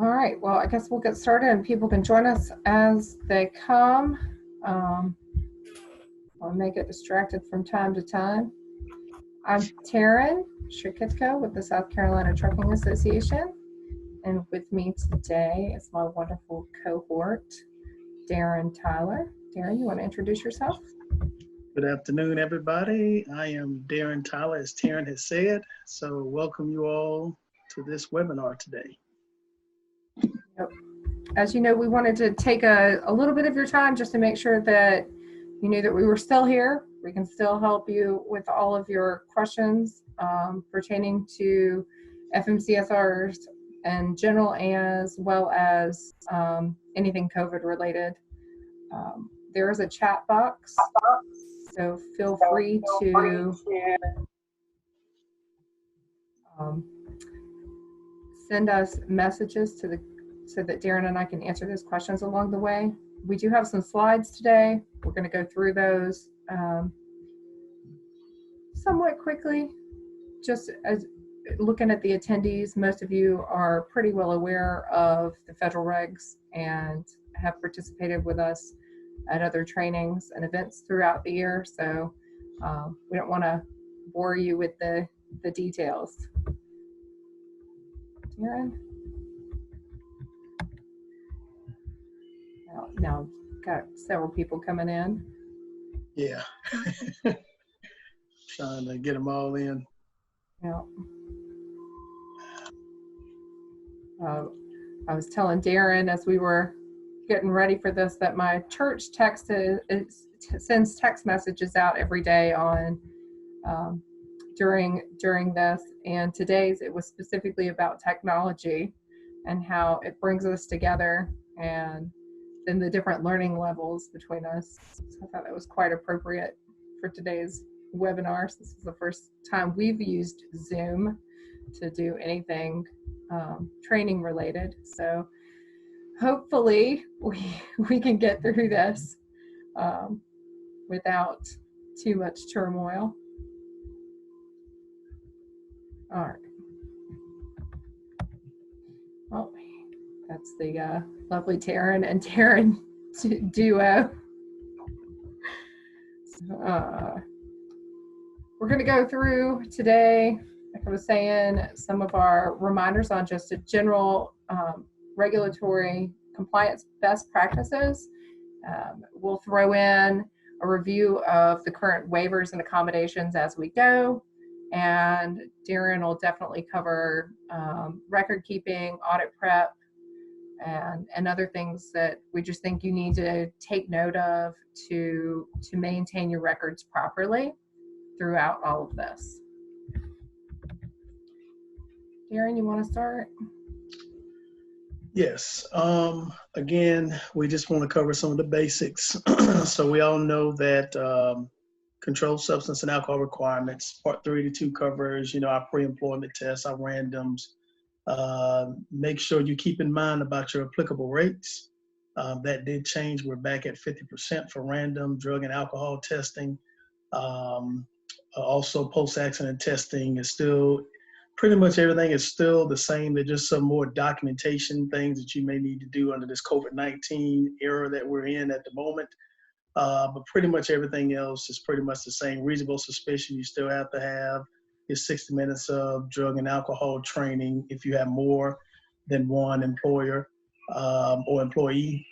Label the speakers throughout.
Speaker 1: All right, well, I guess we'll get started and people can join us as they come. I'll make it distracted from time to time. I'm Taryn Shekitka with the South Carolina Trucking Association. And with me today is my wonderful cohort, Dearon Tyler. Dearon, you want to introduce yourself?
Speaker 2: Good afternoon, everybody. I am Dearon Tyler, as Taryn has said. So welcome you all to this webinar today.
Speaker 1: Yep. As you know, we wanted to take a little bit of your time just to make sure that you knew that we were still here. We can still help you with all of your questions pertaining to FMCSRs in general, as well as anything COVID related. There is a chat box, so feel free to send us messages to so that Dearon and I can answer those questions along the way. We do have some slides today. We're going to go through those somewhat quickly. Just as looking at the attendees, most of you are pretty well aware of the federal regs and have participated with us at other trainings and events throughout the year. So we don't want to bore you with the details. Dearon? Now got several people coming in.
Speaker 2: Yeah. Trying to get them all in.
Speaker 1: Yeah. I was telling Dearon as we were getting ready for this that my church sends text messages out every day on during this, and today's it was specifically about technology and how it brings us together and then the different learning levels between us. So I thought that was quite appropriate for today's webinar. So this is the first time we've used Zoom to do anything training related. So hopefully we can get through this without too much turmoil. All right. Well, that's the lovely Taryn and Taryn duo. We're going to go through today, like I was saying, some of our reminders on just a general regulatory compliance best practices. We'll throw in a review of the current waivers and accommodations as we go. And Dearon will definitely cover record keeping, audit prep, and other things that we just think you need to take note of to maintain your records properly throughout all of this. Dearon, you want to start?
Speaker 2: Yes. Again, we just want to cover some of the basics. So we all know that controlled substance and alcohol requirements, Part 3 to 2 covers, our pre-employment tests, our randoms. Make sure you keep in mind about your applicable rates. That did change. We're back at 50% for random drug and alcohol testing. Also, post-accident testing is still, pretty much everything is still the same. There's just some more documentation things that you may need to do under this COVID-19 era that we're in at the moment. But pretty much everything else is pretty much the same. Reasonable suspicion, you still have to have is 60 minutes of drug and alcohol training if you have more than one employer or employee.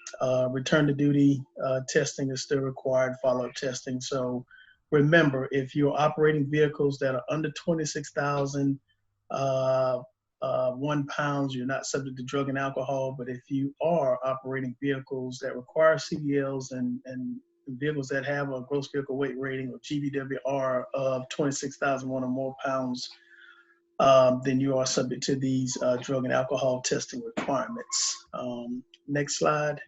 Speaker 2: Return to duty testing is still required, follow-up testing. So remember, if you're operating vehicles that are under 26,001 pounds, you're not subject to drug and alcohol. But if you are operating vehicles that require CDLs and vehicles that have a gross vehicle weight rating or GVWR of 26,001 or more pounds, then you are subject to these drug and alcohol testing requirements. Next slide.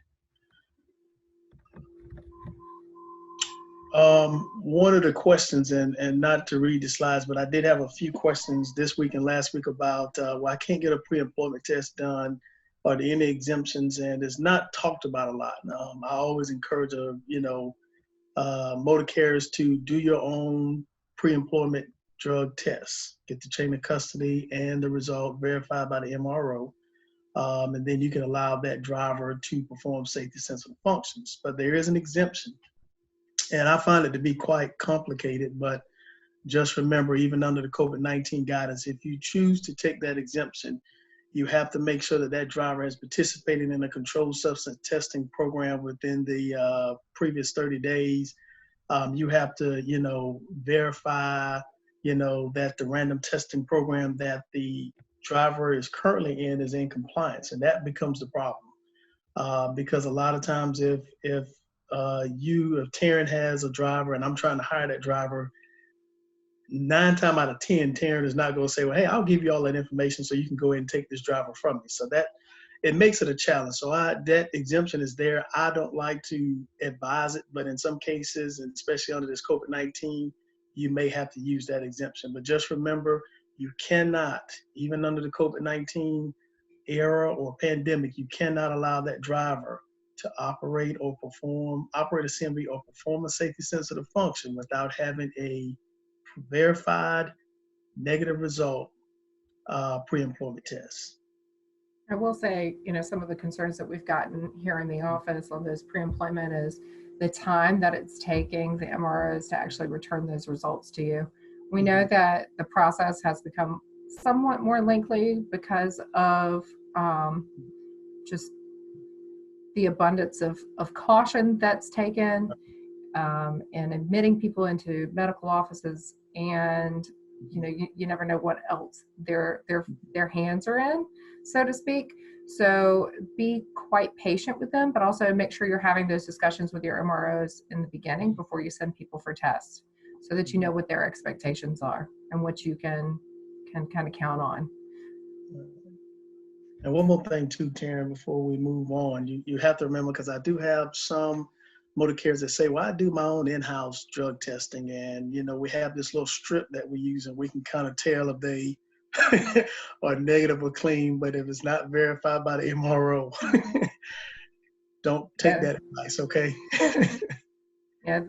Speaker 2: One of the questions, and not to read the slides, but I did have a few questions this week and last week about why I can't get a pre-employment test done. Are there any exemptions? And it's not talked about a lot. I always encourage motor carriers to do your own pre-employment drug tests, get the chain of custody and the result verified by the MRO. And then you can allow that driver to perform safety sensitive functions. But there is an exemption. And I find it to be quite complicated, but just remember, even under the COVID-19 guidance, if you choose to take that exemption, you have to make sure that that driver has participated in a controlled substance testing program within the previous 30 days. You have to, verify, that the random testing program that the driver is currently in is in compliance, and that becomes the problem. Because a lot of times if Taryn has a driver and I'm trying to hire that driver, 9 times out of 10, Taryn is not going to say, well, hey, I'll give you all that information so you can go ahead and take this driver from me. So that it makes it a challenge. So that exemption is there. I don't like to advise it, but in some cases, and especially under this COVID-19, you may have to use that exemption. But just remember, you cannot, even under the COVID-19 era or pandemic, you cannot allow that driver to operate a CMV or perform a safety sensitive function without having a verified negative result pre-employment test.
Speaker 1: I will say, some of the concerns that we've gotten here in the office on those pre-employment is the time that it's taking the MROs to actually return those results to you. We know that the process has become somewhat more lengthy because of just the abundance of caution that's taken and admitting people into medical offices, and you never know what else their hands are in, so to speak. So be quite patient with them, but also make sure you're having those discussions with your MROs in the beginning before you send people for tests, so that you know what their expectations are and what you can kind of count on.
Speaker 2: And one more thing too, Taryn, before we move on, you have to remember, because I do have some motor carriers that say, well, I do my own in-house drug testing, and we have this little strip that we use and we can kind of tell if they are negative or clean, but if it's not verified by the MRO, don't take that advice, okay?
Speaker 1: Yeah,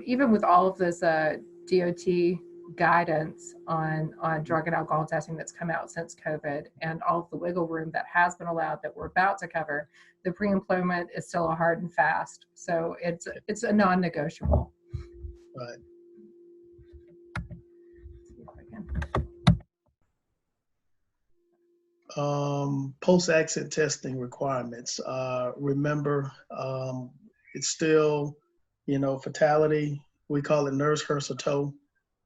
Speaker 1: even with all of this DOT guidance on drug and alcohol testing that's come out since COVID, and all of the wiggle room that has been allowed that we're about to cover, the pre-employment is still a hard and fast. So it's a non-negotiable.
Speaker 2: Right. Post-accident testing requirements. Remember, it's still, fatality. We call it nurse, hearse, or tow.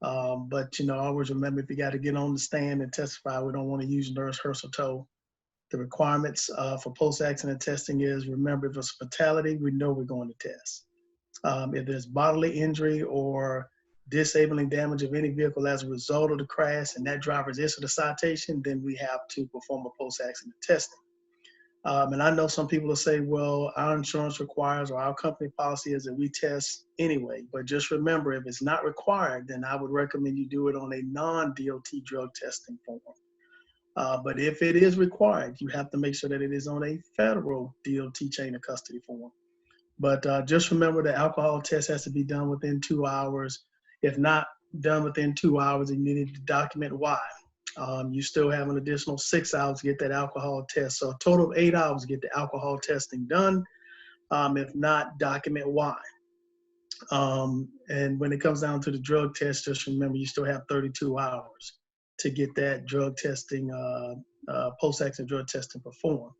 Speaker 2: But always remember, if you got to get on the stand and testify, we don't want to use nurse, hearse, or tow. The requirements for post-accident testing is, remember, if it's a fatality, we know we're going to test. If there's bodily injury or disabling damage of any vehicle as a result of the crash and that driver is issued a citation, then we have to perform a post-accident testing. And I know some people will say, well, our insurance requires, or our company policy is that we test anyway. But just remember, if it's not required, then I would recommend you do it on a non-DOT drug testing form. But if it is required, you have to make sure that it is on a federal DOT chain of custody form. But just remember, the alcohol test has to be done within 2 hours. If not done within 2 hours, and you need to document why. You still have an additional 6 hours to get that alcohol test. So a total of 8 hours to get the alcohol testing done. If not, document why. And when it comes down to the drug test, just remember you still have 32 hours to get that drug testing, post-accident drug testing performed.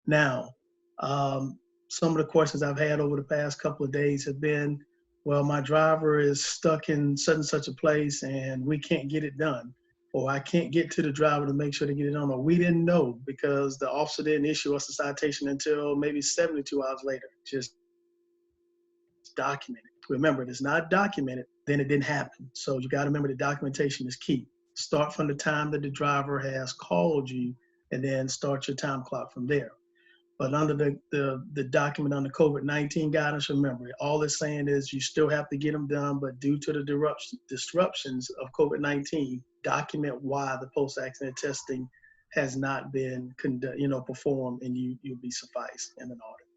Speaker 2: Now, some of the questions I've had over the past couple of days have been, well, my driver is stuck in such and such a place and we can't get it done. Or I can't get to the driver to make sure to get it on, or we didn't know because the officer didn't issue us a citation until maybe 72 hours later. Just document it. Remember, if it's not documented, then it didn't happen. So you got to remember the documentation is key. Start from the time that the driver has called you and then start your time clock from there. But under the document on the COVID-19 guidance, remember, all it's saying is you still have to get them done, but due to the disruptions of COVID-19, document why the post-accident testing has not been performed, and you'll be sufficed in an audit.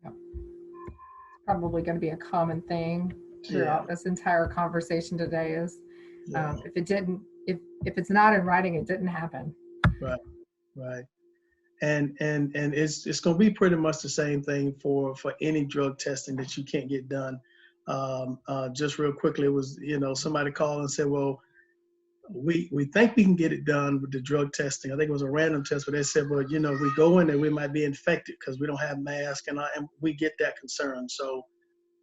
Speaker 1: Yep. It's probably going to be a common thing throughout this entire conversation today is if it's not in writing, it didn't happen.
Speaker 2: Right. Right. And it's going to be pretty much the same thing for any drug testing that you can't get done. Just real quickly, it was, somebody called and said, well, we think we can get it done with the drug testing. I think it was a random test, but they said, well, we go in there, we might be infected because we don't have masks, and we get that concern. So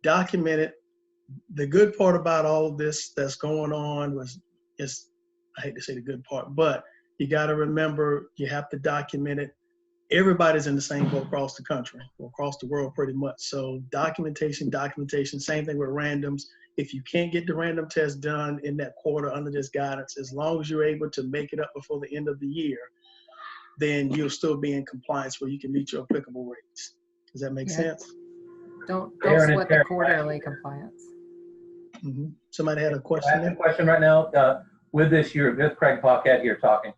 Speaker 2: document it. The good part about all of this that's going on is, I hate to say the good part, but you got to remember you have to document it. Everybody's in the same boat across the country or across the world pretty much. So documentation, same thing with randoms. If you can't get the random test done in that quarter under this guidance, as long as you're able to make it up before the end of the year, then you'll still be in compliance where you can meet your applicable rates. Does that make sense?
Speaker 1: Don't
Speaker 3: Dearon and
Speaker 1: sweat the
Speaker 3: Taryn,
Speaker 1: quarterly compliance.
Speaker 2: Mm-hmm. Somebody had a
Speaker 3: I
Speaker 2: question
Speaker 3: have a
Speaker 2: there?
Speaker 3: question right now. With this, this Craig Paquette here talking.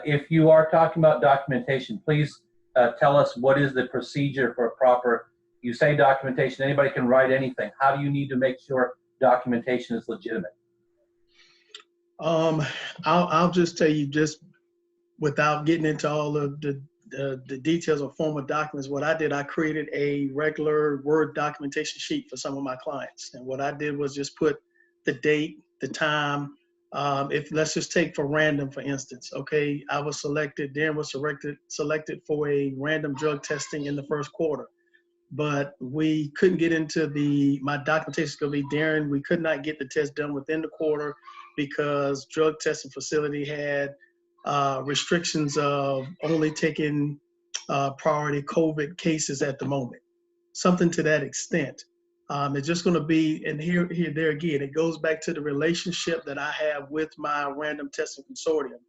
Speaker 3: If you are talking about documentation, please tell us what is the procedure for a proper, you say documentation, anybody can write anything. How do you need to make sure documentation is legitimate?
Speaker 2: I'll just tell you, just without getting into all of the details of formal documents, what I did, I created a regular Word documentation sheet for some of my clients. And what I did was just put the date, the time. If let's just take for random, for instance, okay, Darren was selected for a random drug testing in the first quarter, but we couldn't get into my documentation is going to be Darren. We could not get the test done within the quarter because drug testing facility had restrictions of only taking priority COVID cases at the moment, something to that extent. It's just going to be, and there again, it goes back to the relationship that I have with my random testing consortium.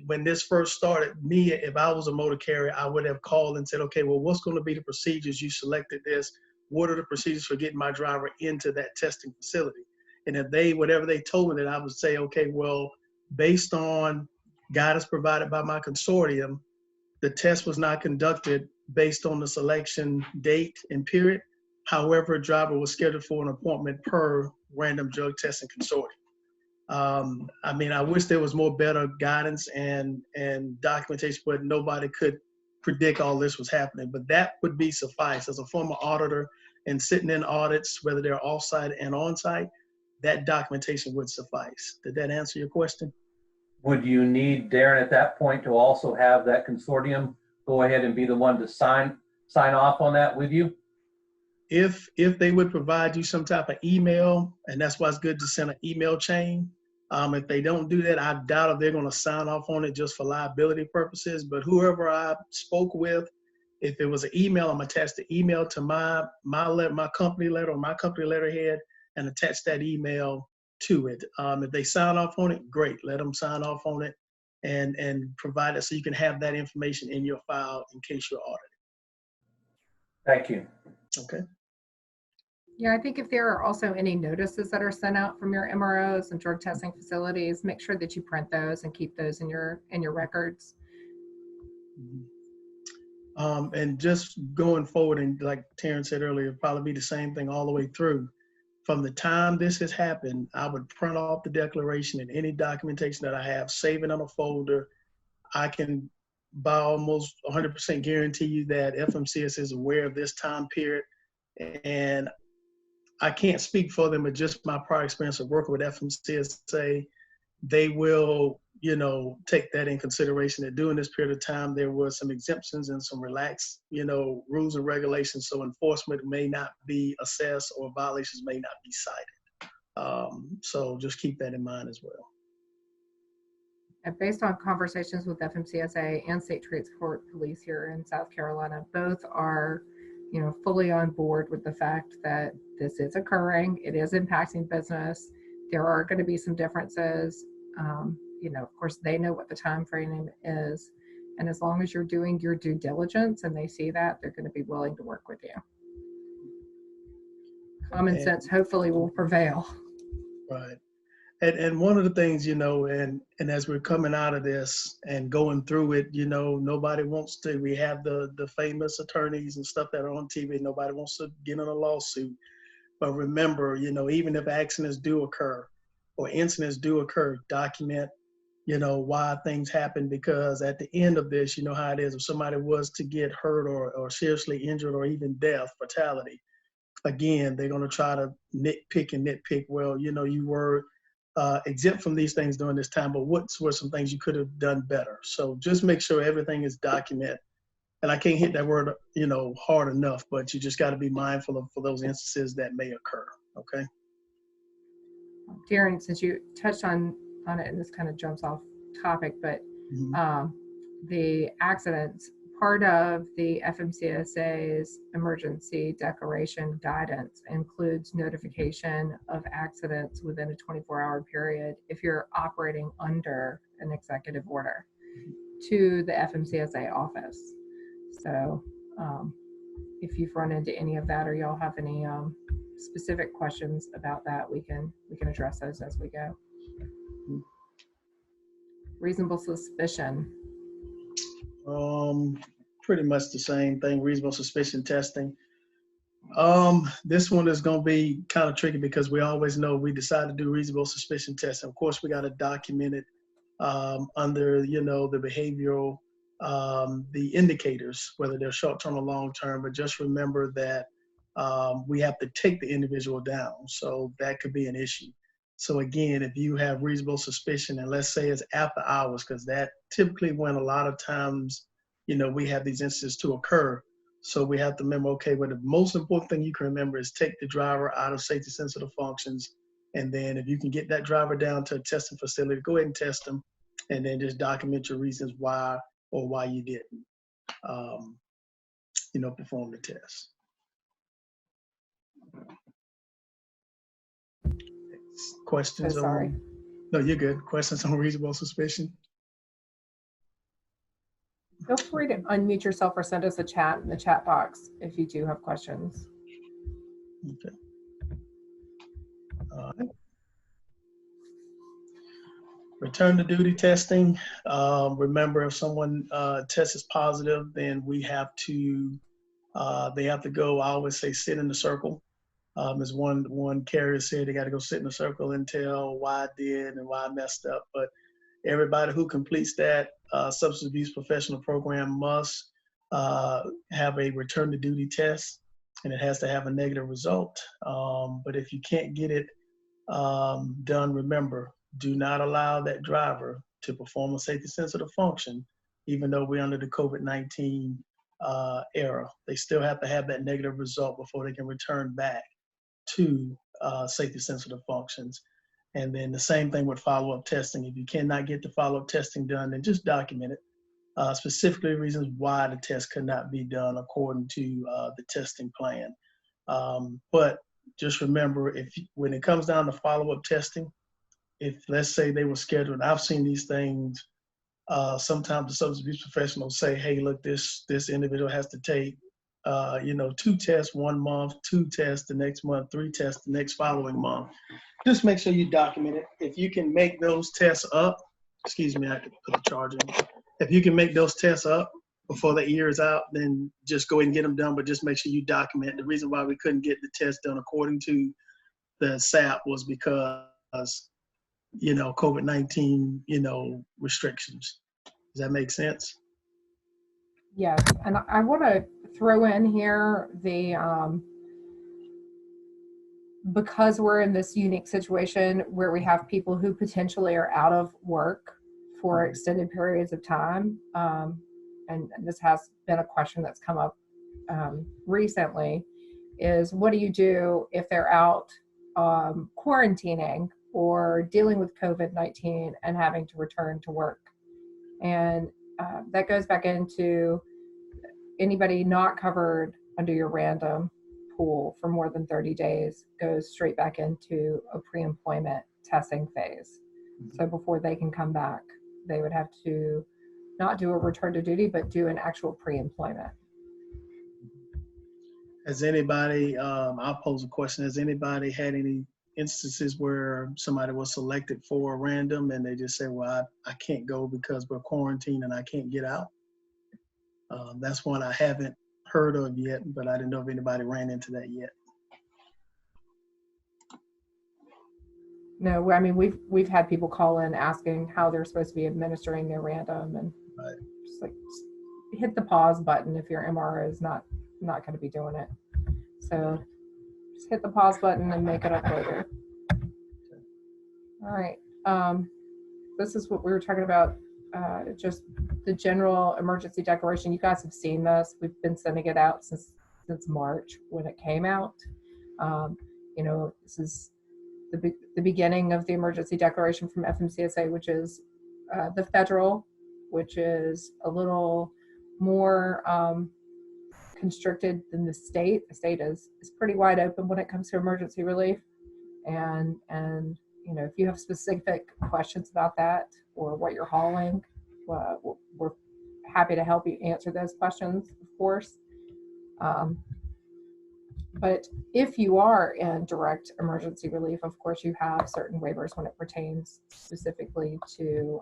Speaker 2: When this first started, if I was a motor carrier, I would have called and said, okay, well, what's going to be the procedures? You selected this. What are the procedures for getting my driver into that testing facility? And if whatever they told me, then I would say, okay, well, based on guidance provided by my consortium, the test was not conducted based on the selection date and period. However, a driver was scheduled for an appointment per random drug testing consortium. I wish there was more better guidance and documentation, but nobody could predict all this was happening. But that would be suffice. As a former auditor and sitting in audits, whether they're off-site and on-site, that documentation would suffice. Did that answer your question?
Speaker 3: Would you need Dearon at that point to also have that consortium go ahead and be the one to sign off on that with you?
Speaker 2: If they would provide you some type of email, and that's why it's good to send an email chain. If they don't do that, I doubt if they're going to sign off on it just for liability purposes. But whoever I spoke with, if it was an email, I'm attached the email to my company letter or my company letterhead and attach that email to it. If they sign off on it, great. Let them sign off on it and provide it so you can have that information in your file in case you're audited.
Speaker 3: Thank you.
Speaker 2: Okay.
Speaker 1: Yeah, I think if there are also any notices that are sent out from your MROs and drug testing facilities, make sure that you print those and keep those in your records.
Speaker 2: And just going forward, and like Taryn said earlier, it'll probably be the same thing all the way through. From the time this has happened, I would print off the declaration and any documentation that I have, save it on a folder. I can by almost 100% guarantee you that FMCS is aware of this time period. And I can't speak for them, but just my prior experience of working with FMCSA, they will, take that in consideration that during this period of time, there was some exemptions and some relaxed, rules and regulations. So enforcement may not be assessed or violations may not be cited. So just keep that in mind as well.
Speaker 1: And based on conversations with FMCSA and State Transport Police here in South Carolina, both are, fully on board with the fact that this is occurring. It is impacting business. There are going to be some differences. Of course, they know what the time frame is. And as long as you're doing your due diligence and they see that, they're going to be willing to work with you. Common sense hopefully will prevail.
Speaker 2: Right. And one of the things, and as we're coming out of this and going through it, nobody wants to, we have the famous attorneys and stuff that are on TV, nobody wants to get in a lawsuit. But remember, even if accidents do occur or incidents do occur, document why things happen, because at the end of this, you know how it is. If somebody was to get hurt or seriously injured or even death, fatality, again, they're going to try to nitpick. Well, you were exempt from these things during this time, but what were some things you could have done better? So just make sure everything is documented. And I can't hit that word, hard enough, but you just got to be mindful of for those instances that may occur. Okay.
Speaker 1: Dearon, since you touched on it, and this kind of jumps off topic, but the accidents, part of the FMCSA's emergency declaration guidance includes notification of accidents within a 24-hour period if you're operating under an executive order to the FMCSA office. So if you've run into any of that, or y'all have any specific questions about that, we can address those as we go. Reasonable suspicion.
Speaker 2: Pretty much the same thing. Reasonable suspicion testing. This one is going to be kind of tricky because we always know we decide to do reasonable suspicion testing. Of course, we got to document it under the behavioral, the indicators, whether they're short-term or long-term. But just remember that we have to take the individual down, so that could be an issue. So again, if you have reasonable suspicion, and let's say it's after hours, because that typically when a lot of times, we have these instances to occur. So we have to remember, okay, well, the most important thing you can remember is take the driver out of safety sensitive functions. And then if you can get that driver down to a testing facility, go ahead and test them, and then just document your reasons why or why you didn't, perform the test. Questions?
Speaker 1: So sorry.
Speaker 2: No, you're good. Questions on reasonable suspicion?
Speaker 1: Feel free to unmute yourself or send us a chat in the chat box if you do have questions.
Speaker 2: Okay. All right. Return to duty testing. Remember, if someone tests positive, then we have to, they have to go, I always say, sit in the circle. As one carrier said, they got to go sit in a circle and tell why I did and why I messed up. But everybody who completes that substance abuse professional program must have a return to duty test, and it has to have a negative result. But if you can't get it done, remember, do not allow that driver to perform a safety sensitive function, even though we're under the COVID-19 era. They still have to have that negative result before they can return back to safety sensitive functions. And then the same thing with follow-up testing. If you cannot get the follow-up testing done, then just document it. Specifically reasons why the test could not be done according to the testing plan. But just remember, when it comes down to follow-up testing, if let's say they were scheduled, I've seen these things, sometimes the substance abuse professionals say, hey, look, this individual has to take 2 tests 1 month, 2 tests the next month, 3 tests the next following month. Just make sure you document it. If you can make those tests up, excuse me, I could put a charge in. If you can make those tests up before the year is out, then just go ahead and get them done, but just make sure you document. The reason why we couldn't get the test done according to the SAP was because, COVID-19, restrictions. Does that make sense?
Speaker 1: Yes, and I want to throw in here because we're in this unique situation where we have people who potentially are out of work for extended periods of time, and this has been a question that's come up recently, is what do you do if they're out quarantining or dealing with COVID-19 and having to return to work? And that goes back into anybody not covered under your random pool for more than 30 days goes straight back into a pre-employment testing phase. So before they can come back, they would have to not do a return to duty, but do an actual pre-employment.
Speaker 2: Has anybody, I'll pose a question, has anybody had any instances where somebody was selected for a random and they just say, well, I can't go because we're quarantined and I can't get out? That's one I haven't heard of yet, but I didn't know if anybody ran into that yet.
Speaker 1: No, I mean, we've had people call in asking how they're supposed to be administering their random, and
Speaker 2: Right.
Speaker 1: just like just hit the pause button if your MRO is not going to be doing it. So just hit the pause button and make it uploaded. All right. This is what we were talking about. Just the general emergency declaration. You guys have seen this. We've been sending it out since March when it came out. You know, this is the beginning of the emergency declaration from FMCSA, which is the federal, which is a little more constricted than the state. The state is pretty wide open when it comes to emergency relief, and you know, if you have specific questions about that or what you're hauling, we're happy to help you answer those questions, of course. But if you are in direct emergency relief, of course, you have certain waivers when it pertains specifically to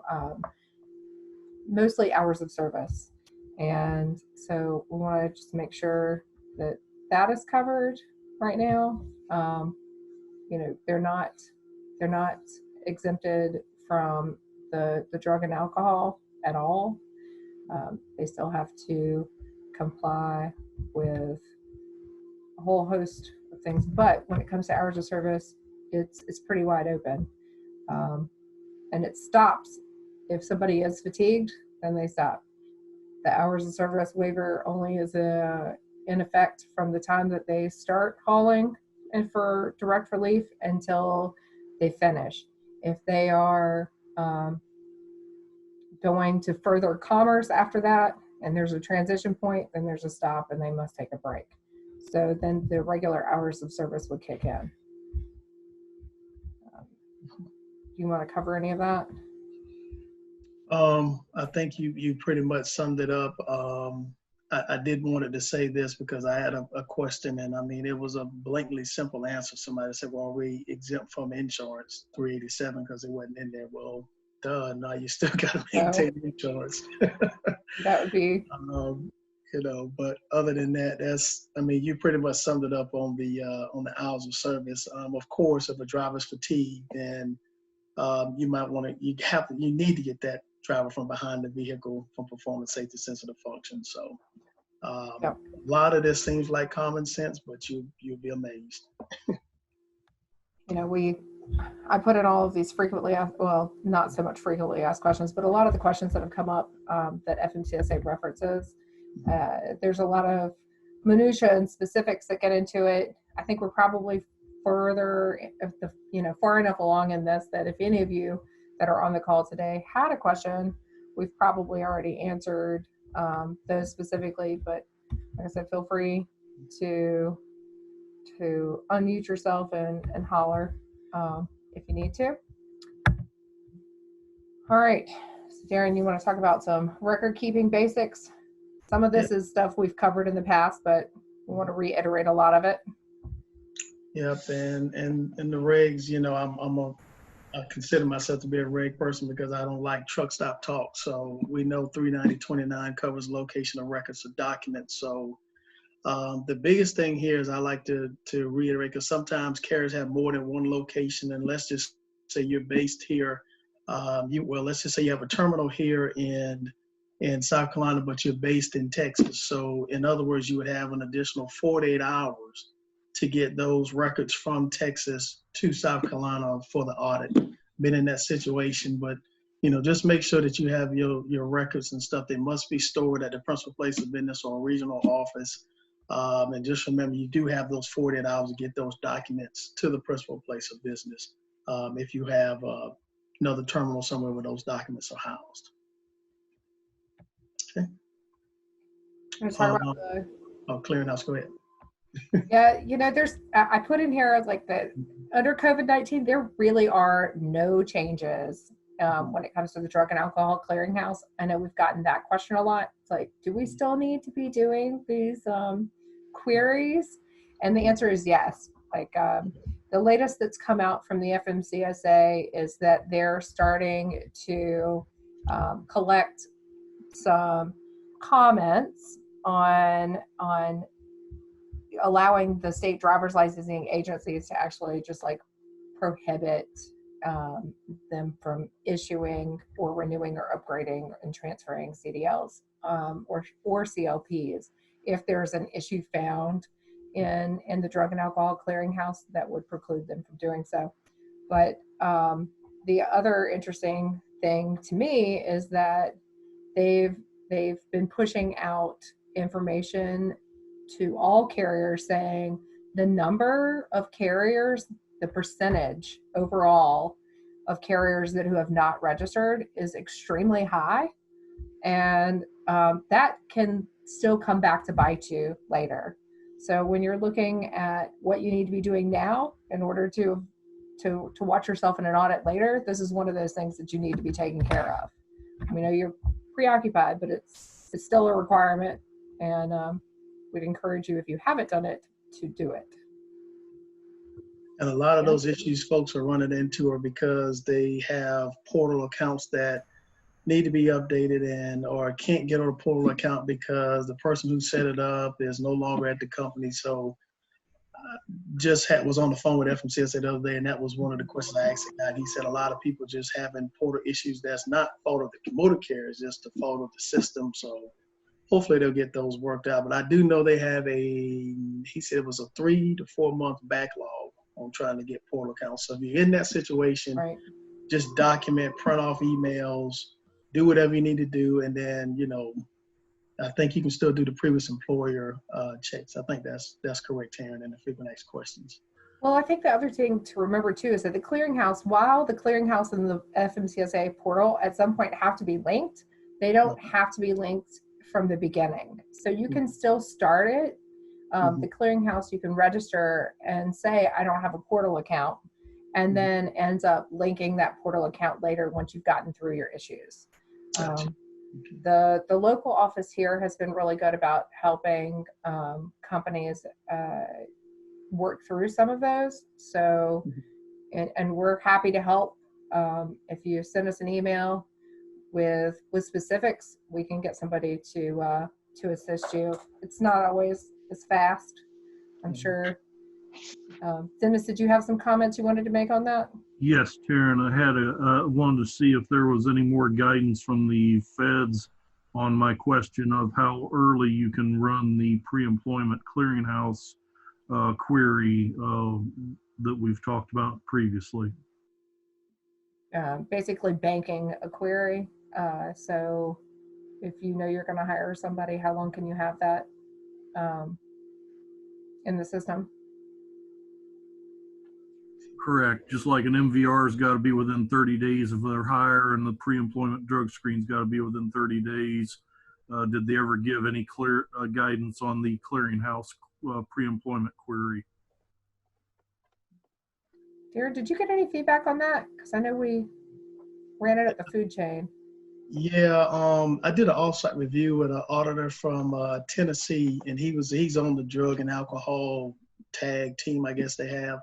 Speaker 1: mostly hours of service. And so we want to just make sure that that is covered right now. You know, they're not exempted from the drug and alcohol at all. They still have to comply with a whole host of things, but when it comes to hours of service, it's pretty wide open, and it stops if somebody is fatigued. Then they stop. The hours of service waiver only is in effect from the time that they start hauling and for direct relief until they finish. If they are going to further commerce after that and there's a transition point, then there's a stop and they must take a break. So then the regular hours of service would kick in. Do you want to cover any of that?
Speaker 2: I think you pretty much summed it up. I did wanted to say this because I had a question, and I mean, it was a blatantly simple answer. Somebody said, well, are we exempt from insurance 387 because it wasn't in there? Well, duh, no, you still got to maintain insurance.
Speaker 1: That would be.
Speaker 2: You know, but other than that, I mean, you pretty much summed it up on the hours of service. Of course, if a driver's fatigued, then you might want to, you need to get that driver from behind the vehicle from performing safety sensitive functions. So a lot of this seems like common sense, but you'll be amazed.
Speaker 1: You know, I put in all of these frequently asked, well, not so much frequently asked questions, but a lot of the questions that have come up that FMCSA references. There's a lot of minutia and specifics that get into it. I think we're probably far enough along in this that if any of you that are on the call today had a question, we've probably already answered those specifically. But like I said, feel free to unmute yourself and holler if you need to. All right, so Dearon, you want to talk about some record keeping basics? Some of this is stuff we've covered in the past, but we want to reiterate a lot of it.
Speaker 2: Yep, and the regs, you know, I consider myself to be a reg person because I don't like truck stop talk. So we know 390.29 covers location of records of documents. So the biggest thing here is I like to reiterate, because sometimes carriers have more than one location, and let's just say you're based here. Let's just say you have a terminal here in South Carolina, but you're based in Texas. So in other words, you would have an additional 48 hours to get those records from Texas to South Carolina for the audit. Been in that situation, but you know, just make sure that you have your records and stuff. They must be stored at the principal place of business or a regional office. And just remember, you do have those 48 hours to get those documents to the principal place of business if you have another terminal somewhere where those documents are housed. Okay. Clearinghouse, go ahead.
Speaker 1: Yeah, you know, I put in here like that under COVID-19, there really are no changes when it comes to the drug and alcohol clearinghouse. I know we've gotten that question a lot. It's like, do we still need to be doing these queries? And the answer is yes. Like the latest that's come out from the FMCSA is that they're starting to collect some comments on allowing the state driver's licensing agencies to actually just like prohibit them from issuing or renewing or upgrading and transferring CDLs or CLPs if there's an issue found in the Drug and Alcohol Clearinghouse that would preclude them from doing so. But the other interesting thing to me is that they've been pushing out information to all carriers saying the number of carriers, the percentage overall of carriers who have not registered is extremely high. And that can still come back to bite you later. So when you're looking at what you need to be doing now in order to watch yourself in an audit later, this is one of those things that you need to be taking care of. We know you're preoccupied, but it's still a requirement, and we'd encourage you, if you haven't done it, to do it.
Speaker 2: And a lot of those issues folks are running into are because they have portal accounts that need to be updated or can't get on a portal account because the person who set it up is no longer at the company. So was on the phone with FMCSA the other day, and that was one of the questions I asked the guy. He said a lot of people just having portal issues. That's not fault of the motor carrier, it's just the fault of the system. So hopefully they'll get those worked out. But I do know they have he said it was a 3 to 4 month backlog on trying to get portal accounts. So if you're in that situation,
Speaker 1: right,
Speaker 2: just document, print off emails, do whatever you need to do, and then, I think you can still do the previous employer checks. I think that's correct, Taryn, and if we can ask questions.
Speaker 1: Well, I think the other thing to remember too is that the clearinghouse, while the clearinghouse and the FMCSA portal at some point have to be linked, they don't have to be linked from the beginning. So you can still start it. The clearinghouse, you can register and say, I don't have a portal account, and then ends up linking that portal account later once you've gotten through your issues.
Speaker 2: Gotcha.
Speaker 1: The local office here has been really good about helping companies work through some of those. So, and we're happy to help. If you send us an email with specifics, we can get somebody to assist you. It's not always as fast, I'm sure. Dennis, did you have some comments you wanted to make on that?
Speaker 4: Yes, Taryn, I wanted to see if there was any more guidance from the feds on my question of how early you can run the pre-employment clearinghouse query that we've talked about previously.
Speaker 1: Basically banking a query. So if you know you're going to hire somebody, how long can you have that in the system?
Speaker 4: Correct. Just like an MVR's got to be within 30 days of their hire, and the pre-employment drug screen's got to be within 30 days. Did they ever give any clear guidance on the clearinghouse pre-employment query?
Speaker 1: Dearon, did you get any feedback on that? Because I know we ran it at the food chain.
Speaker 2: Yeah, I did an off-site review with an auditor from Tennessee, and he's on the drug and alcohol tag team, I guess they have.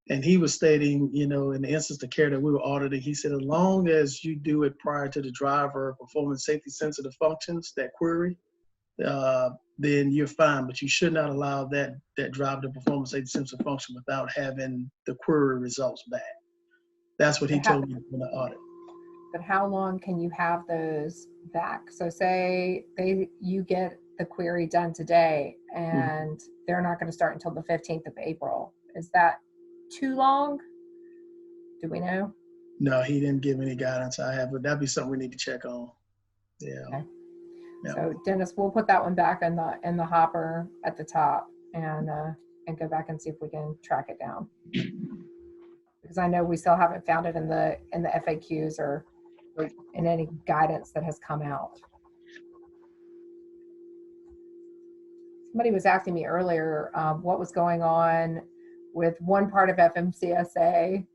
Speaker 2: And he was stating, in the instance of care that we were auditing, he said, as long as you do it prior to the driver performing safety sensitive functions, that query, then you're fine. But you should not allow that driver to perform a safety sensitive function without having the query results back. That's what he told me in the audit.
Speaker 1: But how long can you have those back? So say you get the query done today and they're not going to start until the 15th of April. Is that too long? Do we know?
Speaker 2: No, he didn't give any guidance. But that'd be something we need to check on. Yeah. Okay.
Speaker 1: Yeah. So Dennis, we'll put that one back in the hopper at the top and go back and see if we can track it down. Because I know we still haven't found it in the FAQs or in any guidance that has come out. Somebody was asking me earlier what was going on with one part of FMCSA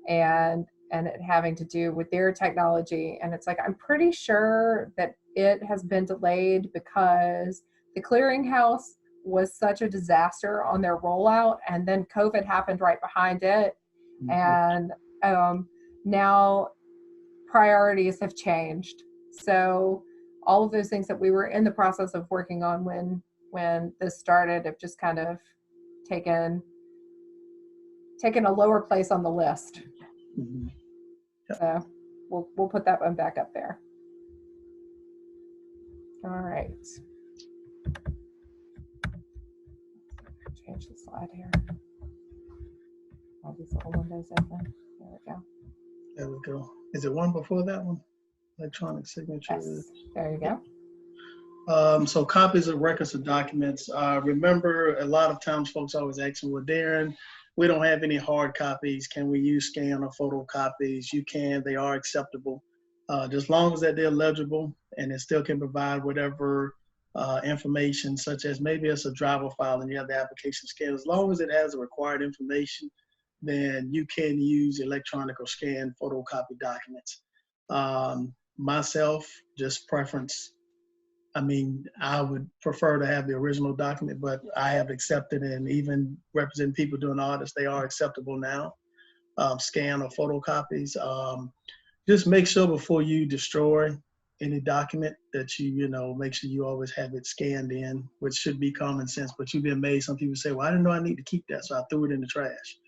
Speaker 1: and it having to do with their technology. And it's like, I'm pretty sure that it has been delayed because the clearinghouse was such a disaster on their rollout, and then COVID happened right behind it. And now priorities have changed. So all of those things that we were in the process of working on when this started have just kind of taken a lower place on the list. So we'll put that one back up there. All right. Change the slide here. All these little windows open. There we go.
Speaker 2: There we go. Is it one before that one? Electronic signature.
Speaker 1: Yes. There you go.
Speaker 2: So copies of records of documents. Remember, a lot of times folks always ask me, well, Darren, we don't have any hard copies. Can we use scan or photocopies? You can. They are acceptable. Just as long as that they're legible and it still can provide whatever information, such as maybe it's a driver file and you have the application scan. As long as it has the required information, then you can use electronic or scanned photocopy documents. Myself, just preference. I mean, I would prefer to have the original document, but I have accepted, and even representing people doing audits, they are acceptable now, scan or photocopies. Just make sure before you destroy any document that you make sure you always have it scanned in, which should be common sense, but you'd be amazed. Some people say, well, I didn't know I need to keep that, so I threw it in the trash.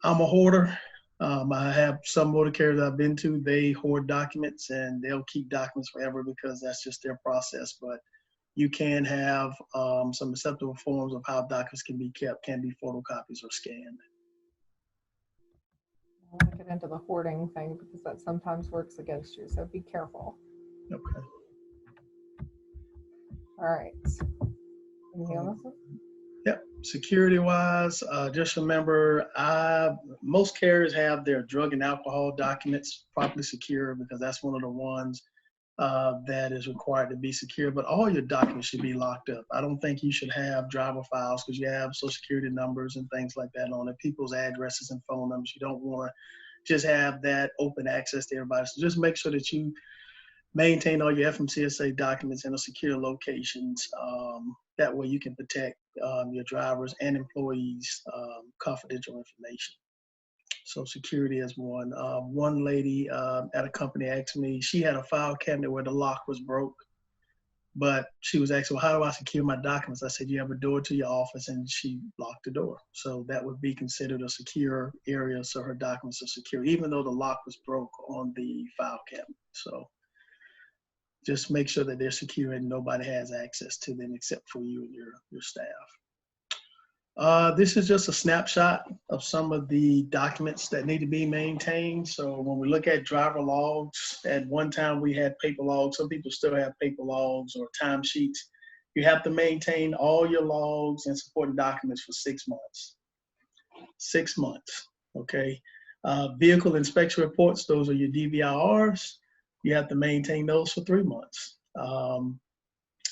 Speaker 2: I'm a hoarder. I have some motor carriers I've been to, they hoard documents and they'll keep documents forever because that's just their process. But you can have some acceptable forms of how documents can be kept, can be photocopies or scanned.
Speaker 1: I want to get into the hoarding thing because that sometimes works against you, so be careful.
Speaker 2: Okay.
Speaker 1: All right. Anything else?
Speaker 2: Yep. Security wise, just remember, most carriers have their drug and alcohol documents properly secure because that's one of the ones that is required to be secure, but all your documents should be locked up. I don't think you should have driver files because you have social security numbers and things like that on it, people's addresses and phone numbers. You don't want to just have that open access to everybody. So just make sure that you maintain all your FMCSA documents in a secure locations. That way you can protect your drivers and employees' confidential information. So security is one. One lady at a company asked me, she had a file cabinet where the lock was broke, but she was asking, well, how do I secure my documents? I said, you have a door to your office, and she locked the door. So that would be considered a secure area, so her documents are secure, even though the lock was broke on the file cabinet. So just make sure that they're secure and nobody has access to them except for you and your staff. This is just a snapshot of some of the documents that need to be maintained. So when we look at driver logs, at one time we had paper logs. Some people still have paper logs or timesheets. You have to maintain all your logs and supporting documents for 6 months. 6 months, okay? Vehicle inspection reports, those are your DVIRs. You have to maintain those for 3 months.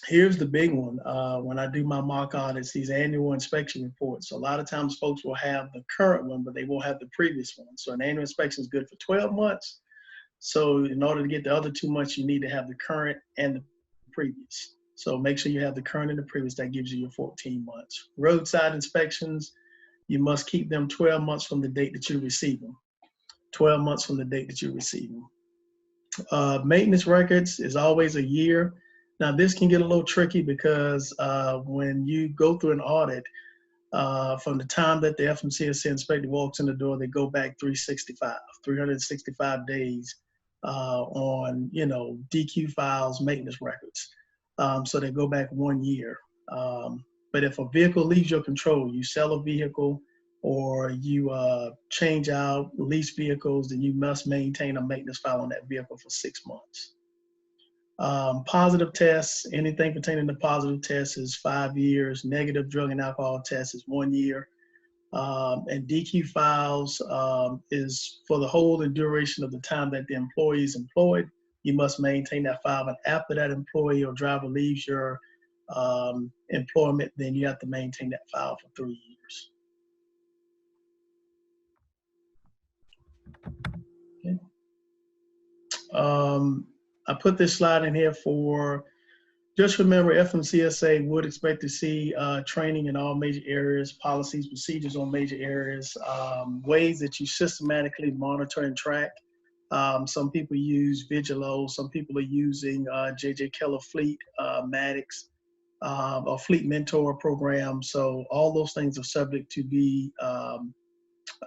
Speaker 2: Here's the big one. When I do my mock audits, these annual inspection reports, a lot of times folks will have the current one, but they won't have the previous one. So an annual inspection is good for 12 months. So in order to get the other 2 months, you need to have the current and the previous. So make sure you have the current and the previous. That gives you your 14 months. Roadside inspections, you must keep them 12 months from the date that you receive them. 12 months from the date that you receive them. Maintenance records is always a year. Now this can get a little tricky because when you go through an audit, from the time that the FMCSA inspector walks in the door, they go back 365 days on, DQ files, maintenance records. So they go back 1 year. But if a vehicle leaves your control, you sell a vehicle or you change out lease vehicles, then you must maintain a maintenance file on that vehicle for 6 months. Positive tests, anything pertaining to positive tests is 5 years. Negative drug and alcohol tests is 1 year. And DQ files is for the whole and duration of the time that the employee is employed. You must maintain that file. And after that employee or driver leaves your employment, then you have to maintain that file for 3 years. Okay. I put this slide in here for, just remember FMCSA would expect to see training in all major areas, policies, procedures on major areas, ways that you systematically monitor and track. Some people use Vigilo, some people are using J.J. Keller Fleet, Maddox, or Fleet Mentor program. So all those things are subject to be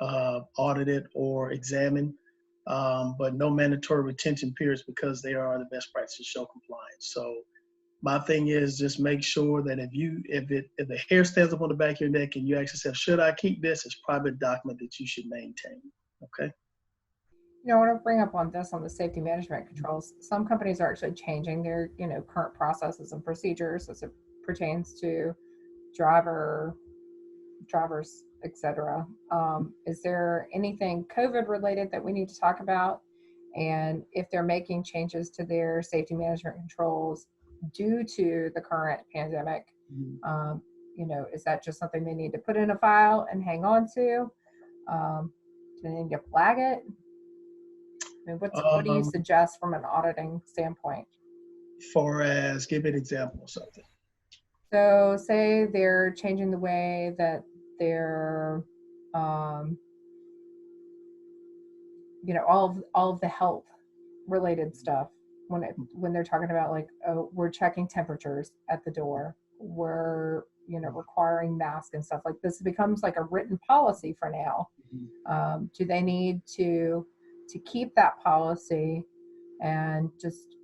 Speaker 2: audited or examined. but no mandatory retention periods because they are the best practices show compliance. So my thing is just make sure that if the hair stands up on the back of your neck and you actually say, should I keep this? It's probably a document that you should maintain. Okay.
Speaker 1: You know, I want to bring up on this on the safety management controls. Some companies are actually changing their, current processes and procedures as it pertains to drivers, etc. Is there anything COVID related that we need to talk about? And if they're making changes to their safety management controls due to the current pandemic, is that just something they need to put in a file and hang on to? Do they need to flag it? I mean, what do you suggest from an auditing standpoint?
Speaker 2: Far as, give me an example of something.
Speaker 1: So say they're changing the way that they're, all of the health related stuff when they're talking about like, oh, we're checking temperatures at the door, we're requiring masks and stuff like this. It becomes like a written policy for now. Do they need to keep that policy and just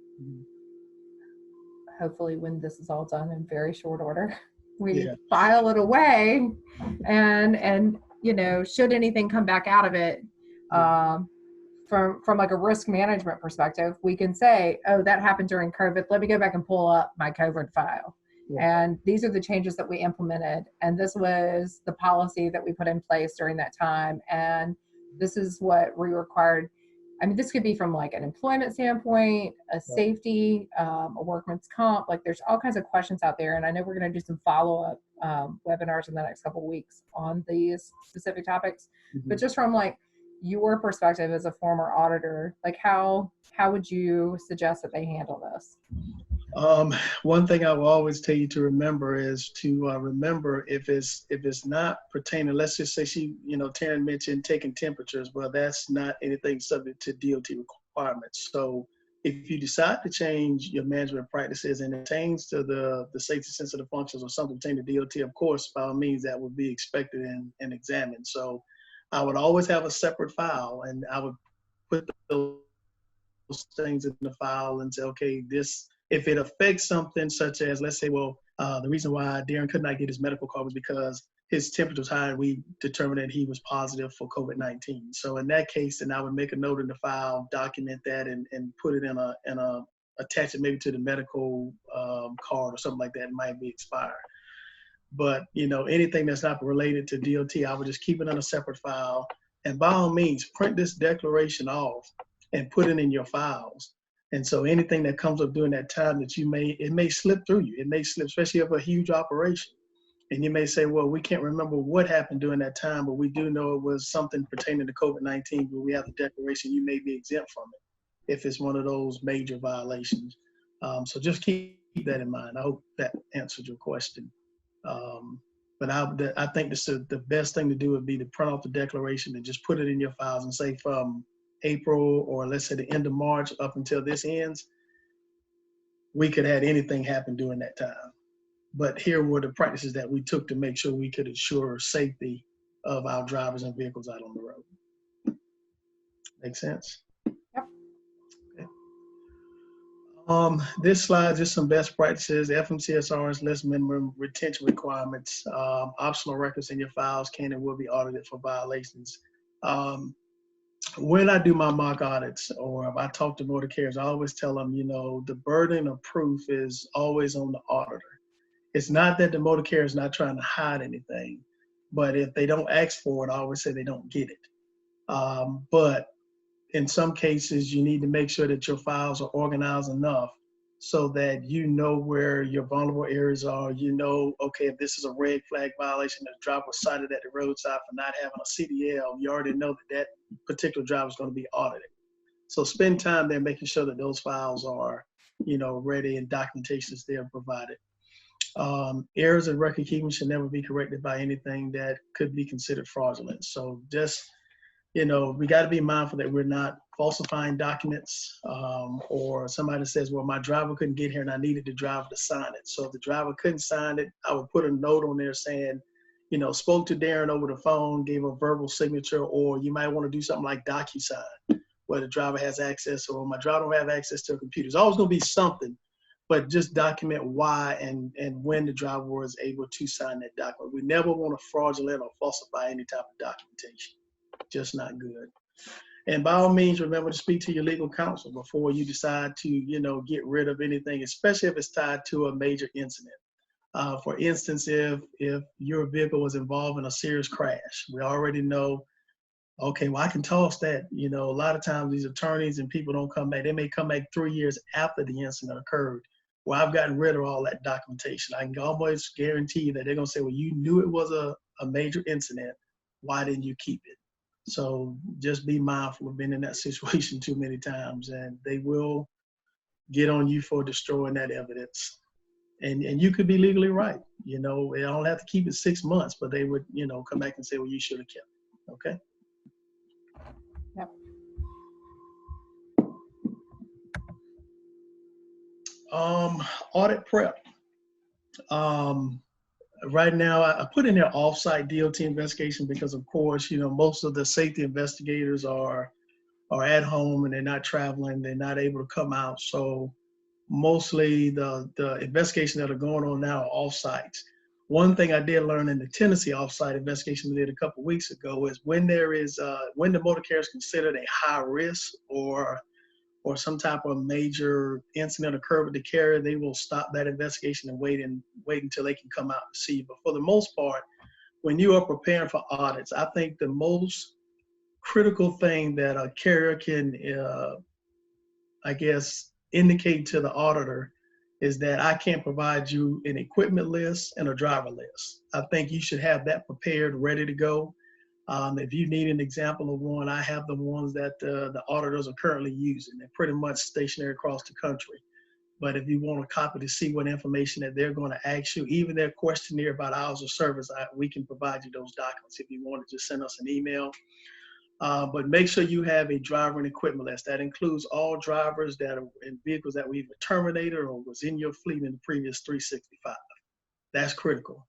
Speaker 1: hopefully when this is all done in very short order, we file it away and should anything come back out of it, from like a risk management perspective, we can say, oh, that happened during COVID. Let me go back and pull up my COVID file. And these are the changes that we implemented. And this was the policy that we put in place during that time. And this is what we required. I mean, this could be from like an employment standpoint, a safety, a workman's comp, like there's all kinds of questions out there. And I know we're going to do some follow-up webinars in the next couple of weeks on these specific topics, but just from like your perspective as a former auditor, like how would you suggest that they handle this?
Speaker 2: One thing I will always tell you to remember is to remember if it's not pertaining, let's just say Taryn mentioned taking temperatures, well, that's not anything subject to DOT requirements. So if you decide to change your management practices and it pertains to the safety sensitive functions or something pertaining to DOT, of course, by all means, that would be expected and examined. So I would always have a separate file and I would put those things in the file and say, okay, if it affects something such as, let's say, well, the reason why Dearon could not get his medical card was because his temperature was high and we determined that he was positive for COVID-19. So in that case, then I would make a note in the file, document that and put it in a attach it maybe to the medical card or something like that. It might be expired. But, anything that's not related to DOT, I would just keep it in a separate file. And by all means, print this declaration off and put it in your files. And so anything that comes up during that time that it may slip through you. It may slip, especially of a huge operation. And you may say, well, we can't remember what happened during that time, but we do know it was something pertaining to COVID-19, but we have the declaration, you may be exempt from it if it's one of those major violations. So just keep that in mind. I hope that answered your question. But I think the best thing to do would be to print off the declaration and just put it in your files and say from April or let's say the end of March up until this ends, we could have anything happen during that time. But here were the practices that we took to make sure we could ensure safety of our drivers and vehicles out on the road. Make sense?
Speaker 1: Yep.
Speaker 2: Okay. This slide, just some best practices. FMCSR's list minimum retention requirements. Optional records in your files can and will be audited for violations. When I do my mock audits or if I talk to motor carriers, I always tell them, the burden of proof is always on the auditor. It's not that the motor carrier is not trying to hide anything, but if they don't ask for it, I always say they don't get it. But in some cases, you need to make sure that your files are organized enough so that you know where your vulnerable areas are. Okay, if this is a red flag violation, the driver was cited at the roadside for not having a CDL, you already know that particular driver is going to be audited. So spend time there making sure that those files are, ready and documentation is there provided. Errors in record keeping should never be corrected by anything that could be considered fraudulent. So just, we got to be mindful that we're not falsifying documents or somebody says, well, my driver couldn't get here and I needed the driver to sign it. So if the driver couldn't sign it, I would put a note on there saying, spoke to Dearon over the phone, gave a verbal signature, or you might want to do something like DocuSign, where the driver has access or my driver don't have access to a computer. It's always going to be something, but just document why and when the driver was able to sign that document. We never want to fraudulent or falsify any type of documentation. Just not good. And by all means, remember to speak to your legal counsel before you decide to, get rid of anything, especially if it's tied to a major incident. For instance, if your vehicle was involved in a serious crash, we already know, okay, well, I can toss that. A lot of times these attorneys and people don't come back. They may come back 3 years after the incident occurred. Well, I've gotten rid of all that documentation. I can almost guarantee you that they're going to say, well, you knew it was a major incident. Why didn't you keep it? So just be mindful of being in that situation too many times, and they will get on you for destroying that evidence. And you could be legally right. They don't have to keep it 6 months, but they would, come back and say, well, you should have kept it. Okay.
Speaker 1: Yep.
Speaker 2: Audit prep. Right now, I put in there off-site DOT investigation because, of course, most of the safety investigators are at home and they're not traveling. They're not able to come out. So mostly the investigations that are going on now are off-sites. One thing I did learn in the Tennessee off-site investigation we did a couple of weeks ago is when the motor carrier is considered a high risk or some type of major incident occurred with the carrier, they will stop that investigation and wait until they can come out and see you. But for the most part, when you are preparing for audits, I think the most critical thing that a carrier can, indicate to the auditor is that I can't provide you an equipment list and a driver list. I think you should have that prepared, ready to go. If you need an example of one, I have the ones that the auditors are currently using. They're pretty much stationary across the country. But if you want a copy to see what information that they're going to ask you, even their questionnaire about hours of service, we can provide you those documents if you want to just send us an email. But make sure you have a driver and equipment list. That includes all drivers that are in vehicles that we either terminated or was in your fleet in the previous 365. That's critical.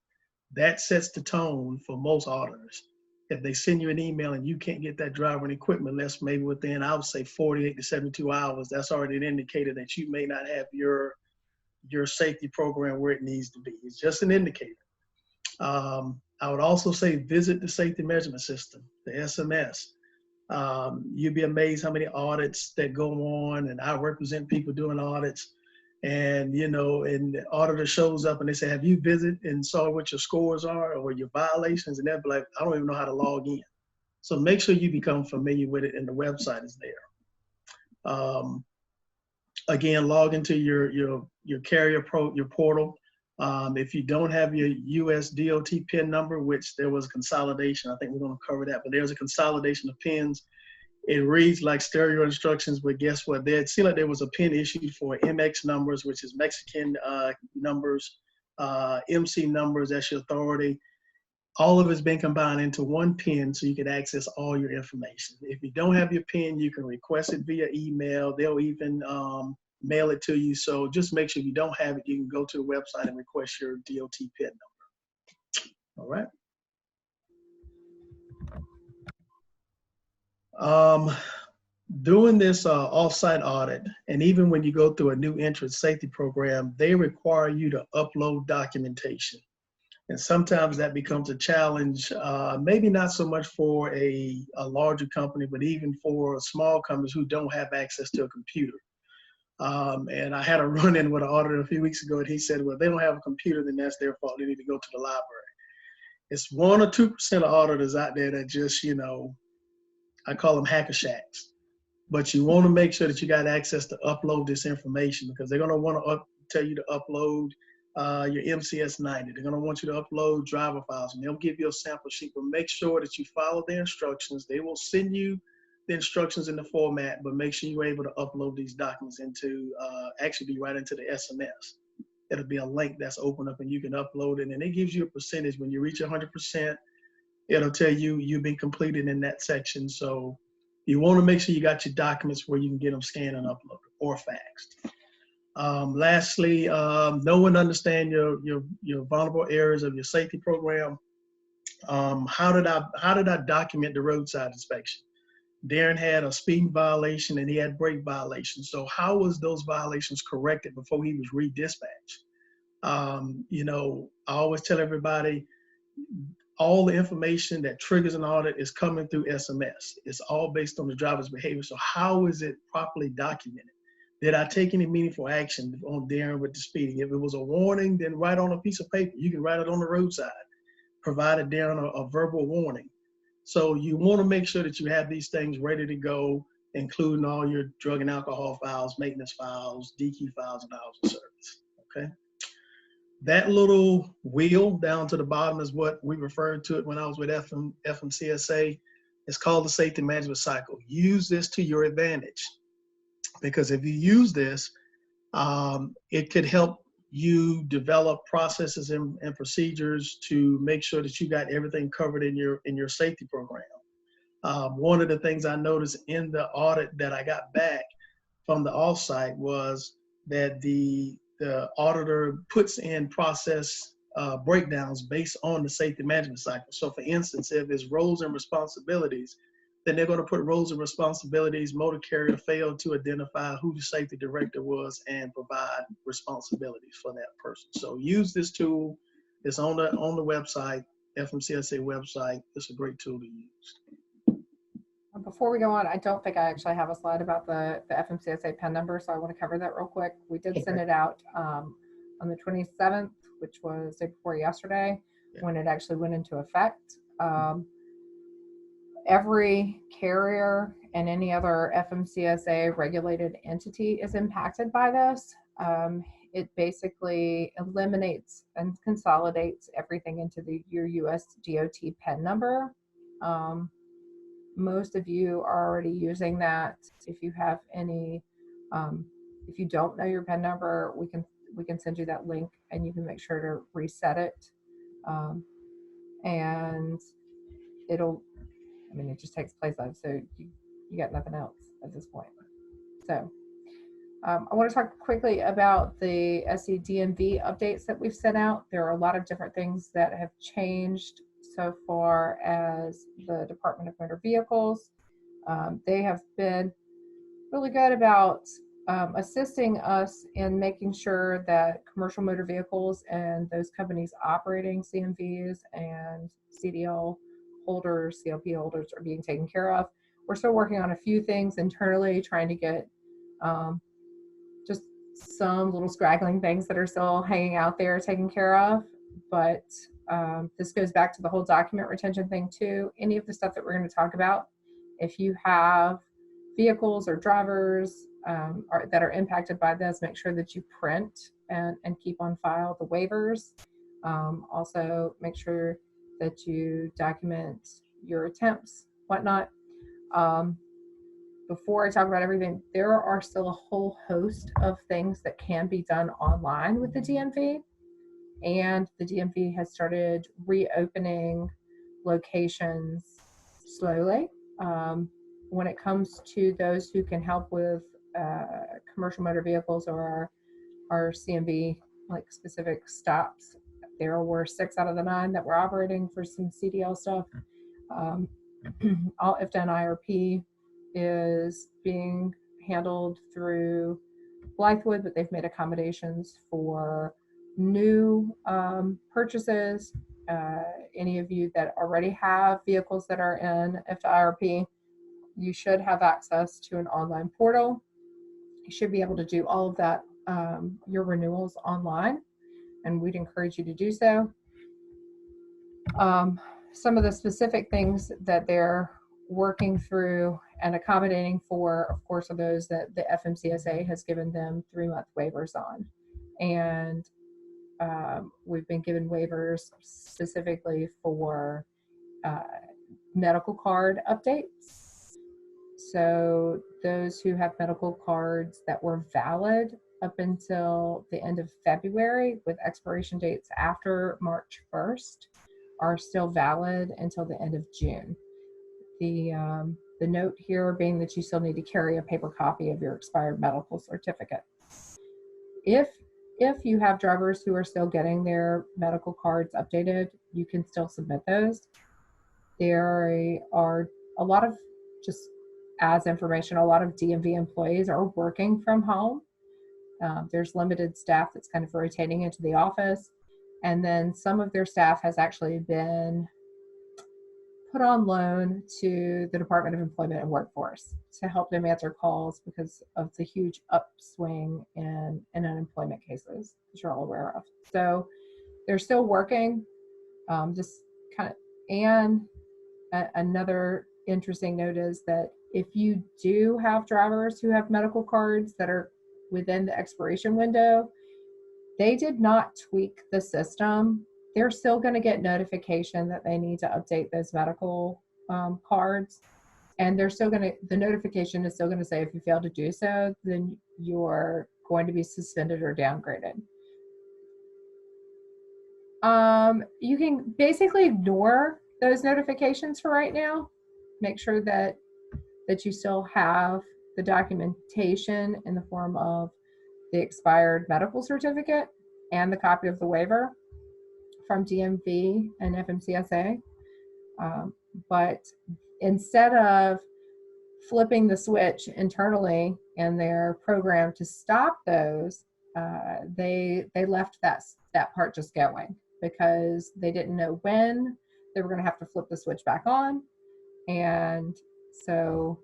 Speaker 2: That sets the tone for most auditors. If they send you an email and you can't get that driver and equipment list, maybe within, I would say 48 to 72 hours, that's already an indicator that you may not have your safety program where it needs to be. It's just an indicator. I would also say visit the safety measurement system, the SMS. You'd be amazed how many audits that go on, and I represent people doing audits. And, and the auditor shows up and they say, have you visited and saw what your scores are or your violations? And they'll be like, I don't even know how to log in. So make sure you become familiar with it and the website is there. Again, log into your carrier your portal. If you don't have your US DOT PIN number, which there was a consolidation, I think we're going to cover that, but there's a consolidation of PINs. It reads like stereo instructions, but guess what? It seemed like there was a PIN issued for MX numbers, which is Mexican numbers, MC numbers, that's your authority. All of it's been combined into one PIN so you can access all your information. If you don't have your PIN, you can request it via email. They'll even mail it to you. So just make sure if you don't have it, you can go to the website and request your DOT PIN number. All right. Doing this off-site audit, and even when you go through a new entrance safety program, they require you to upload documentation. And sometimes that becomes a challenge, maybe not so much for a larger company, but even for small companies who don't have access to a computer. And I had a run-in with an auditor a few weeks ago, and he said, well, if they don't have a computer, then that's their fault. They need to go to the library. It's 1 or 2% of auditors out there that just, I call them hacker shacks. But you want to make sure that you got access to upload this information because they're going to want to tell you to upload your MCS 90. They're going to want you to upload driver files, and they'll give you a sample sheet. But make sure that you follow their instructions. They will send you the instructions in the format, but make sure you're able to upload these documents into, actually be right into the SMS. It'll be a link that's open up and you can upload it. And it gives you a percentage. When you reach 100%, it'll tell you you've been completed in that section. So you want to make sure you got your documents where you can get them scanned and uploaded or faxed. Lastly, know and understand your vulnerable areas of your safety program. How did I document the roadside inspection? Dearon had a speeding violation and he had brake violations. So how was those violations corrected before he was redispatched? You know, I always tell everybody, all the information that triggers an audit is coming through SMS. It's all based on the driver's behavior. So how is it properly documented? Did I take any meaningful action on Dearon with the speeding? If it was a warning, then write on a piece of paper. You can write it on the roadside, provided Dearon a verbal warning. So you want to make sure that you have these things ready to go, including all your drug and alcohol files, maintenance files, DQ files, and hours of service, okay? That little wheel down to the bottom is what we referred to it when I was with FMCSA. It's called the safety management cycle. Use this to your advantage, because if you use this, it could help you develop processes and procedures to make sure that you got everything covered in your safety program. One of the things I noticed in the audit that I got back from the offsite was that the auditor puts in process breakdowns based on the safety management cycle. So for instance, if it's roles and responsibilities, then they're going to put roles and responsibilities. Motor carrier failed to identify who the safety director was and provide responsibilities for that person. So use this tool. It's on the website, FMCSA website. It's a great tool to use.
Speaker 1: Before we go on, I don't think I actually have a slide about the FMCSA PIN number, so I want to cover that real quick. We did send it out on the 27th, which was day before yesterday, when it actually went into effect. Every carrier and any other FMCSA regulated entity is impacted by this. It basically eliminates and consolidates everything into your US DOT PIN number. Most of you are already using that. If you have any, if you don't know your PIN number, we can send you that link and you can make sure to reset it. And it just takes place of, so you got nothing else at this point. So I want to talk quickly about the DMV updates that we've sent out. There are a lot of different things that have changed so far as the Department of Motor Vehicles. They have been really good about assisting us in making sure that commercial motor vehicles and those companies operating CMVs and CDL holders, CLP holders are being taken care of. We're still working on a few things internally, trying to get just some little straggling things that are still hanging out there taken care of. But this goes back to the whole document retention thing too. Any of the stuff that we're going to talk about, if you have vehicles or drivers that are impacted by this, make sure that you print and keep on file the waivers. Also make sure that you document your attempts, whatnot. Before I talk about everything, there are still a whole host of things that can be done online with the DMV. And the DMV has started reopening locations slowly. When it comes to those who can help with commercial motor vehicles or our CMV, like specific stops, there were 6 out of the 9 that were operating for some CDL stuff. All IFTA and IRP is being handled through Blythewood, but they've made accommodations for new purchases. Any of you that already have vehicles that are in IFTA IRP, you should have access to an online portal. You should be able to do all of that, your renewals online, and we'd encourage you to do so. Some of the specific things that they're working through and accommodating for, of course, are those that the FMCSA has given them 3-month waivers on. And we've been given waivers specifically for medical card updates. So those who have medical cards that were valid up until the end of February with expiration dates after March 1st are still valid until the end of June. The note here being that you still need to carry a paper copy of your expired medical certificate. If you have drivers who are still getting their medical cards updated, you can still submit those. There are a lot of just as information. A lot of DMV employees are working from home. There's limited staff that's kind of rotating into the office. And then some of their staff has actually been put on loan to the Department of Employment and Workforce to help them answer calls because of the huge upswing in unemployment cases, which you're all aware of. So they're still working. Just kind of, and another interesting note is that if you do have drivers who have medical cards that are within the expiration window, they did not tweak the system. They're still going to get notification that they need to update those medical cards. And they're still going to, the notification is still going to say if you fail to do so, then you're going to be suspended or downgraded. You can basically ignore those notifications for right now. Make sure that you still have the documentation in the form of the expired medical certificate and the copy of the waiver from DMV and FMCSA. But instead of flipping the switch internally in their program to stop those, they left that part just going because they didn't know when they were going to have to flip the switch back on. And so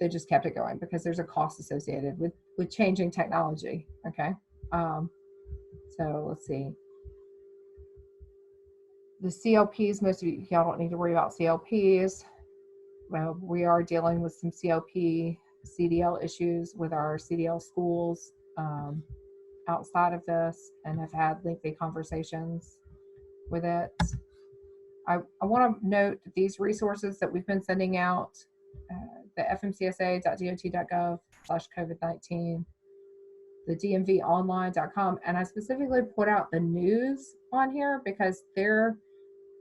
Speaker 1: they just kept it going because there's a cost associated with changing technology. Okay. So let's see. The CLPs, most of y'all don't need to worry about CLPs. Well, we are dealing with some CLP, CDL issues with our CDL schools outside of this, and have had lengthy conversations with it. I want to note that these resources that we've been sending out, the fmcsa.dot.gov/COVID-19, the dmvonline.com, and I specifically put out the news on here because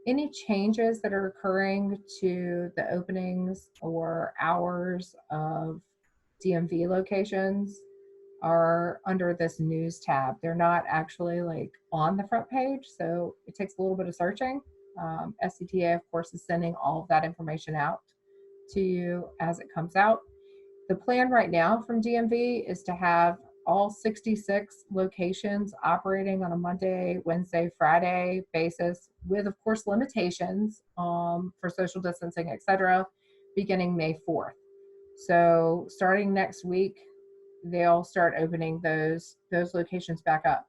Speaker 1: any changes that are occurring to the openings or hours of DMV locations are under this news tab. They're not actually like on the front page, so it takes a little bit of searching. SCTA, of course, is sending all of that information out to you as it comes out. The plan right now from DMV is to have all 66 locations operating on a Monday, Wednesday, Friday basis with, of course, limitations for social distancing, etc., beginning May 4th. So starting next week, they'll start opening those locations back up.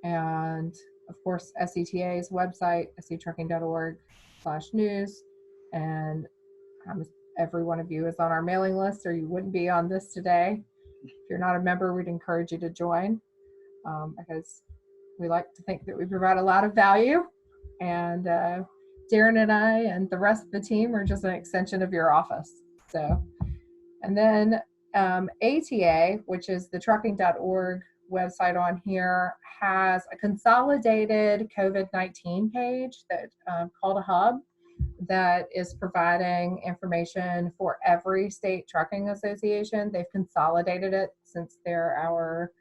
Speaker 1: And of course, SCTA's website, sctrucking.org/news. And every one of you is on our mailing list, or you wouldn't be on this today. If you're not a member, we'd encourage you to join because we like to think that we provide a lot of value. And Dearon and I and the rest of the team are just an extension of your office. So, and then ATA, which is the trucking.org website on here, has a consolidated COVID-19 page that called a hub that is providing information for every state trucking association. They've consolidated it since they're our,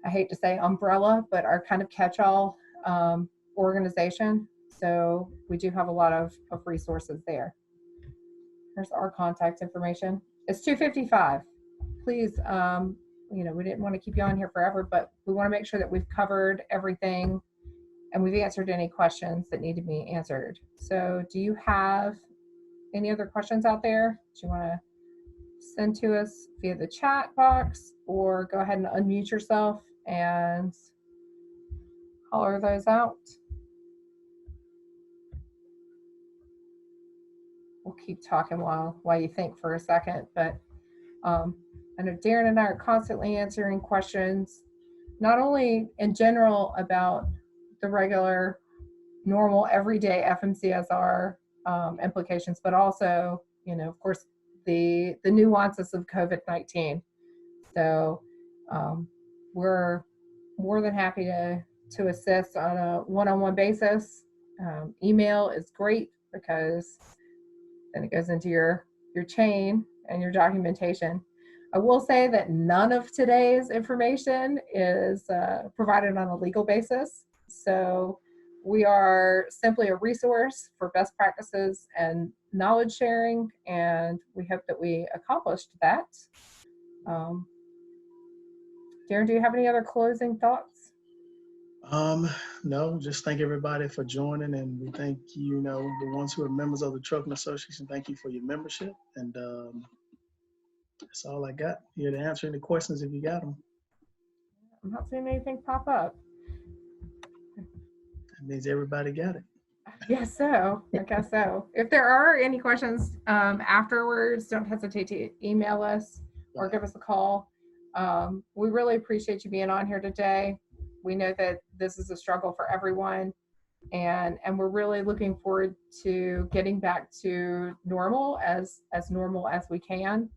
Speaker 1: I hate to say umbrella, but our kind of catch-all organization. So we do have a lot of resources there. Here's our contact information. It's 2:55. Please, we didn't want to keep you on here forever, but we want to make sure that we've covered everything and we've answered any questions that need to be answered. So do you have any other questions out there that you want to send to us via the chat box, or go ahead and unmute yourself and holler those out? We'll keep talking while you think for a second, but I know Dearon and I are constantly answering questions, not only in general about the regular, normal, everyday FMCSR implications, but also, of course, the nuances of COVID-19. So we're more than happy to assist on a one-on-one basis. Email is great because then it goes into your chain and your documentation. I will say that none of today's information is provided on a legal basis. So We are simply a resource for best practices and knowledge sharing, and we hope that we accomplished that. Dearon, do you have any other closing thoughts?
Speaker 2: No, just thank everybody for joining, and we thank the ones who are members of the Trucking Association. Thank you for your membership, and that's all I got. Here to answer any questions if you got them.
Speaker 1: I'm not seeing anything pop up.
Speaker 2: That means everybody got it.
Speaker 1: I guess so. If there are any questions afterwards, don't hesitate to email us or give us a call. We really appreciate you being on here today. We know that this is a struggle for everyone, and we're really looking forward to getting back to normal as normal as we can.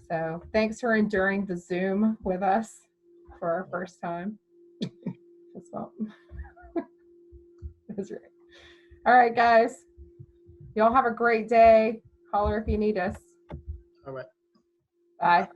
Speaker 1: So thanks for enduring the Zoom with us for our first time. That's well. That's right. All right, guys. Y'all have a great day. Holler if you need us.
Speaker 2: All right.
Speaker 1: Bye.